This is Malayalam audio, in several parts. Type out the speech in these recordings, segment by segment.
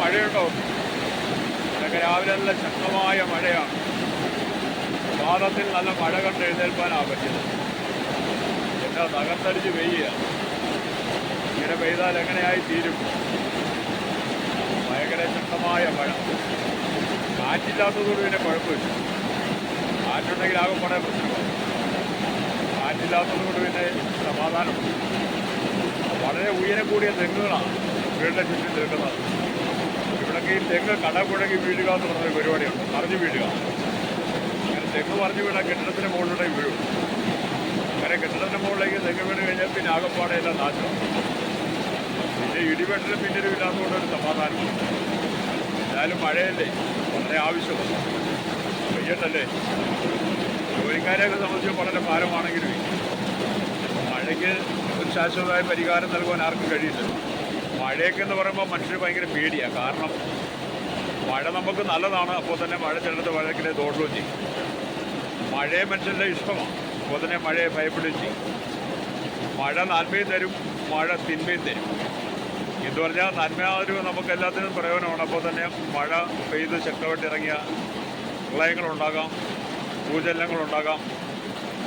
മഴയുണ്ടോ? ഇതൊക്കെ രാവിലെ നല്ല ശക്തമായ മഴയാണ്. പാദത്തിൽ നല്ല മഴ കണ്ട് എഴുന്നേൽപ്പാനാണ് പറ്റിയത്. എന്താ തകർത്തടിച്ച് പെയ്യുക. ഇങ്ങനെ പെയ്താൽ എങ്ങനെയായി തീരും? ഭയങ്കര ശക്തമായ മഴ. കാറ്റില്ലാത്തതോട് പിന്നെ കുഴപ്പമില്ല. കാറ്റുണ്ടെങ്കിൽ ആകെ കുറേ പ്രശ്നമാണ്. കാറ്റില്ലാത്തതുകൊണ്ട് പിന്നെ സമാധാനമുണ്ട്. വളരെ ഉയരം കൂടിയ തെങ്ങുകളാണ് വീടിൻ്റെ ചുറ്റും നിൽക്കുന്നത്. ഇവിടേക്ക് ഈ തെങ്ങ് കടപുഴകി വീഴുക എന്ന് പറഞ്ഞൊരു പരിപാടിയുണ്ട്. മറിഞ്ഞു വീഴുക. അങ്ങനെ തെങ്ങ് മറിഞ്ഞു വീണാൽ കെട്ടിടത്തിന് മുകളിലൂടെ വീഴും. അങ്ങനെ കെട്ടിടത്തിന് മുകളിലേക്ക് തെങ്ങ് വീണ് കഴിഞ്ഞാൽ പിന്നെ ആകെപ്പാടെയെല്ലാം നാശം. പിന്നെ ഇടിവെട്ടലും പിന്നീടും ഇല്ലാത്തതുകൊണ്ടൊരു സമാധാനമുണ്ട്. എന്നാലും മഴയല്ലേ, വളരെ ആവശ്യമാണ്. പെയ്യട്ടല്ലേ. ജോലിക്കാരെയൊക്കെ സംബന്ധിച്ച് വളരെ ഭാരമാണെങ്കിലും മഴയ്ക്ക് ഒരു ശാശ്വതമായ പരിഹാരം നൽകുവാൻ ആർക്കും കഴിയില്ല. മഴയൊക്കെ എന്ന് പറയുമ്പോൾ മനുഷ്യർ ഭയങ്കര പേടിയാണ്. കാരണം മഴ നമുക്ക് നല്ലതാണ്. അപ്പോൾ തന്നെ മഴ ചിലടത്ത് മഴയ്ക്കിടെ ദോഷവും ചെയ്യും. മഴയെ മനുഷ്യരുടെ ഇഷ്ടമാണ്. അപ്പോൾ തന്നെ മഴയെ ഭയപ്പെടുകയും ചെയ്യും. മഴ നന്മയും തരും, മഴ തിന്മയും തരും. എന്ന് പറഞ്ഞാൽ നന്മ നമുക്ക് എല്ലാത്തിനും പ്രയോജനമാണ്. അപ്പോൾ തന്നെ മഴ പെയ്ത് ശക്തമായിട്ട് ഇറങ്ങിയ പ്രളയങ്ങളുണ്ടാകാം, ഭൂചലനങ്ങളുണ്ടാകാം,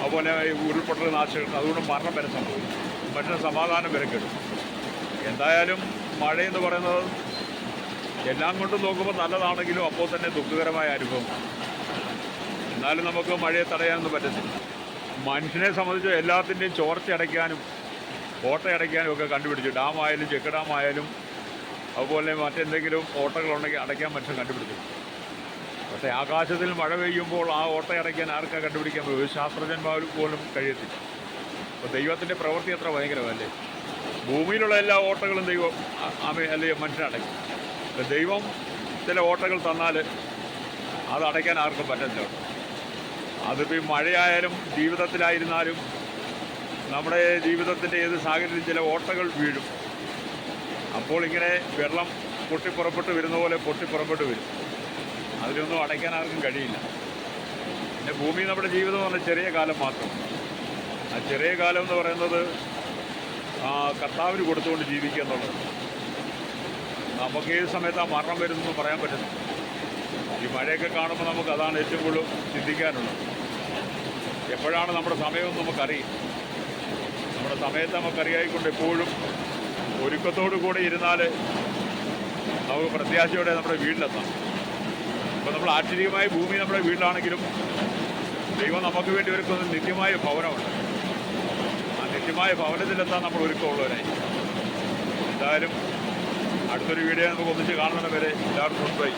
അതുപോലെ ഉരുൾപൊട്ടൽ നാശങ്ങൾ, അതുകൊണ്ട് മരണം വരെ സംഭവിക്കും. മനുഷ്യന് സമാധാനം വരെ കിട്ടും. എന്തായാലും മഴയെന്ന് പറയുന്നത് എല്ലാം കൊണ്ടും നോക്കുമ്പോൾ നല്ലതാണെങ്കിലും അപ്പോൾ തന്നെ ദുഃഖകരമായ അനുഭവം. എന്നാലും നമുക്ക് മഴയെ തടയാനൊന്നും പറ്റത്തില്ല. മനുഷ്യനെ സംബന്ധിച്ച് എല്ലാത്തിൻ്റെയും ചോർച്ചയടയ്ക്കാനും ഓട്ടയടയ്ക്കാനും ഒക്കെ കണ്ടുപിടിച്ചു. ഡാമായാലും ചെക്ക് ഡാമായാലും അതുപോലെ മറ്റെന്തെങ്കിലും ഓട്ടകളുണ്ടെങ്കിൽ അടയ്ക്കാൻ മനുഷ്യൻ കണ്ടുപിടിച്ചു. പക്ഷേ ആകാശത്തിൽ മഴ പെയ്യുമ്പോൾ ആ ഓട്ടയടയ്ക്കാൻ ആർക്കാണ് കണ്ടുപിടിക്കാൻ പറ്റും? ഒരു ശാസ്ത്രജ്ഞന്മാർ പോലും കഴിയത്തില്ല. അപ്പോൾ ദൈവത്തിൻ്റെ പ്രവൃത്തി അത്ര ഭയങ്കരമല്ലേ. ഭൂമിയിലുള്ള എല്ലാ ഓട്ടകളും ദൈവം അല്ലെങ്കിൽ മനുഷ്യനടയ്ക്കും. ദൈവം ചില ഓട്ടകൾ തന്നാൽ അത് അടയ്ക്കാൻ ആർക്കും പറ്റത്തില്ല. അതിപ്പോൾ ഈ മഴയായാലും ജീവിതത്തിലായിരുന്നാലും നമ്മുടെ ജീവിതത്തിൻ്റെ ഏത് സാഹചര്യത്തിൽ ചില ഓട്ടകൾ വീഴും. അപ്പോൾ ഇങ്ങനെ വെള്ളം പൊട്ടിപ്പുറപ്പെട്ട് വരുന്ന പോലെ പൊട്ടിപ്പുറപ്പെട്ട് വരും. അതിലൊന്നും അടയ്ക്കാൻ ആർക്കും കഴിയില്ല. പിന്നെ ഭൂമി നമ്മുടെ ജീവിതം എന്ന് പറഞ്ഞാൽ ചെറിയ കാലം മാത്രം. ആ ചെറിയ കാലം എന്ന് പറയുന്നത് കർത്താവിന് കൊടുത്തുകൊണ്ട് ജീവിക്കുക എന്നുള്ളത്. നമുക്ക് ഏത് സമയത്ത് ആ മരണം വരുന്നതെന്ന് പറയാൻ പറ്റുന്നു. ഈ മഴയൊക്കെ കാണുമ്പോൾ നമുക്ക് അതാണ് ഏറ്റവും കൂടുതൽ ചിന്തിക്കാനുള്ളത്. എപ്പോഴാണ് നമ്മുടെ സമയമെന്ന് നമുക്കറിയും. നമ്മുടെ സമയത്ത് നമുക്കറിയായിക്കൊണ്ട് എപ്പോഴും ഒരുക്കത്തോടു കൂടി ഇരുന്നാൽ നമുക്ക് പ്രത്യാശയോടെ നമ്മുടെ വീട്ടിലെത്താം. ഇപ്പോൾ നമ്മൾ ആശ്ചര്യമായ ഭൂമി നമ്മുടെ വീട്ടിലാണെങ്കിലും ദൈവം നമുക്ക് വേണ്ടി ഒരുക്കുന്ന നിത്യമായ ഭവനമുണ്ട്. ആ നിത്യമായ ഭവനത്തിലെത്താൻ നമ്മൾ ഒരുക്കമുള്ളവരായി. എന്തായാലും അടുത്തൊരു വീഡിയോ നമുക്ക് ഒന്നിച്ച് കാണുന്നവരെ എല്ലാവർക്കും ബൈ.